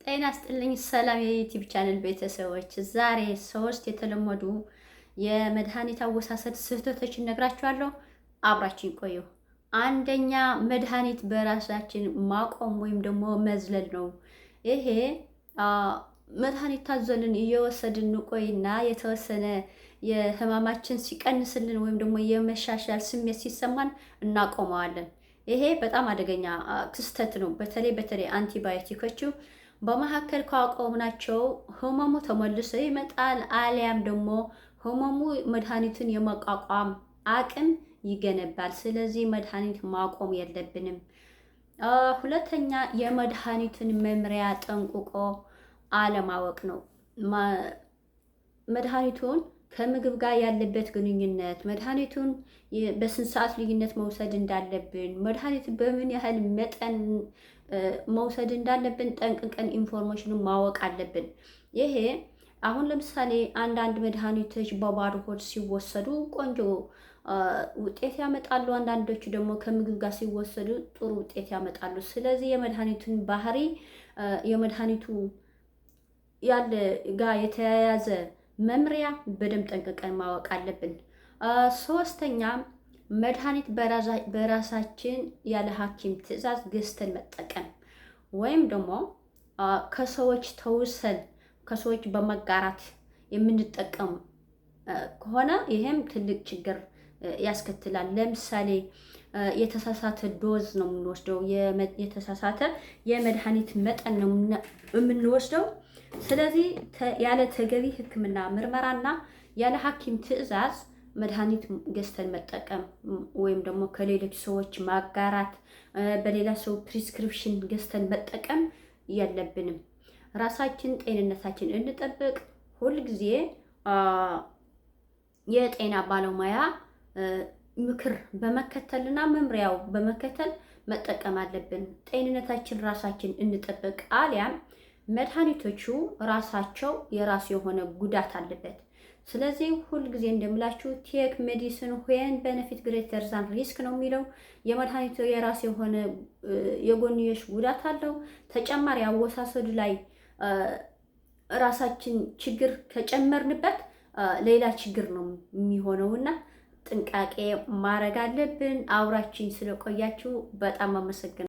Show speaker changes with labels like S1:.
S1: ጤና ይስጥልኝ። ሰላም የዩቲዩብ ቻናል ቤተሰቦች፣ ዛሬ ሶስት የተለመዱ የመድኃኒት አወሳሰድ ስህተቶችን ነግራችኋለሁ። አብራችን ቆዩ። አንደኛ መድኃኒት በራሳችን ማቆም ወይም ደግሞ መዝለል ነው። ይሄ መድኃኒት ታዘልን እየወሰድን ቆይና የተወሰነ የህመማችን ሲቀንስልን ወይም ደግሞ የመሻሻል ስሜት ሲሰማን እናቆመዋለን። ይሄ በጣም አደገኛ ክስተት ነው። በተለይ አንቲባዮቲኮቹ በመካከል ካቆምናቸው ህመሙ ተመልሶ ይመጣል፣ አሊያም ደግሞ ህመሙ መድኃኒትን የመቋቋም አቅም ይገነባል። ስለዚህ መድኃኒት ማቆም የለብንም። ሁለተኛ የመድኃኒትን መምሪያ ጠንቅቆ አለማወቅ ነው። መድኃኒቱን ከምግብ ጋር ያለበት ግንኙነት፣ መድኃኒቱን በስንት ሰዓት ልዩነት መውሰድ እንዳለብን፣ መድኃኒት በምን ያህል መጠን መውሰድ እንዳለብን ጠንቅቀን ኢንፎርሜሽኑን ማወቅ አለብን። ይሄ አሁን ለምሳሌ አንዳንድ መድኃኒቶች በባዶ ሆድ ሲወሰዱ ቆንጆ ውጤት ያመጣሉ። አንዳንዶቹ ደግሞ ከምግብ ጋር ሲወሰዱ ጥሩ ውጤት ያመጣሉ። ስለዚህ የመድኃኒቱን ባህሪ የመድኃኒቱ ያለ ጋር የተያያዘ መምሪያ በደንብ ጠንቅቀን ማወቅ አለብን። ሶስተኛ መድኃኒት በራሳችን ያለ ሐኪም ትዕዛዝ ገዝተን መጠቀም ወይም ደግሞ ከሰዎች ተውሰን ከሰዎች በመጋራት የምንጠቀም ከሆነ ይሄም ትልቅ ችግር ያስከትላል። ለምሳሌ የተሳሳተ ዶዝ ነው የምንወስደው፣ የተሳሳተ የመድኃኒት መጠን ነው የምንወስደው። ስለዚህ ያለ ተገቢ ሕክምና ምርመራና ያለ ሐኪም ትዕዛዝ መድኃኒት ገዝተን መጠቀም ወይም ደግሞ ከሌሎች ሰዎች ማጋራት፣ በሌላ ሰው ፕሪስክሪፕሽን ገዝተን መጠቀም የለብንም። ራሳችን ጤንነታችን እንጠብቅ። ሁልጊዜ የጤና ባለሙያ ምክር በመከተልና መምሪያው በመከተል መጠቀም አለብን። ጤንነታችን ራሳችን እንጠብቅ። አሊያም መድኃኒቶቹ ራሳቸው የራሱ የሆነ ጉዳት አለበት። ስለዚህ ሁልጊዜ እንደምላችሁ ቴክ ሜዲሲን ዌን ቤኔፊት ግሬተር ዛን ሪስክ ነው የሚለው። የመድኃኒቱ የራሱ የሆነ የጎንዮሽ ጉዳት አለው። ተጨማሪ አወሳሰዱ ላይ ራሳችን ችግር ከጨመርንበት ሌላ ችግር ነው የሚሆነውና ጥንቃቄ ማድረግ አለብን። አብራችኝ ስለቆያችሁ በጣም አመሰግናለሁ።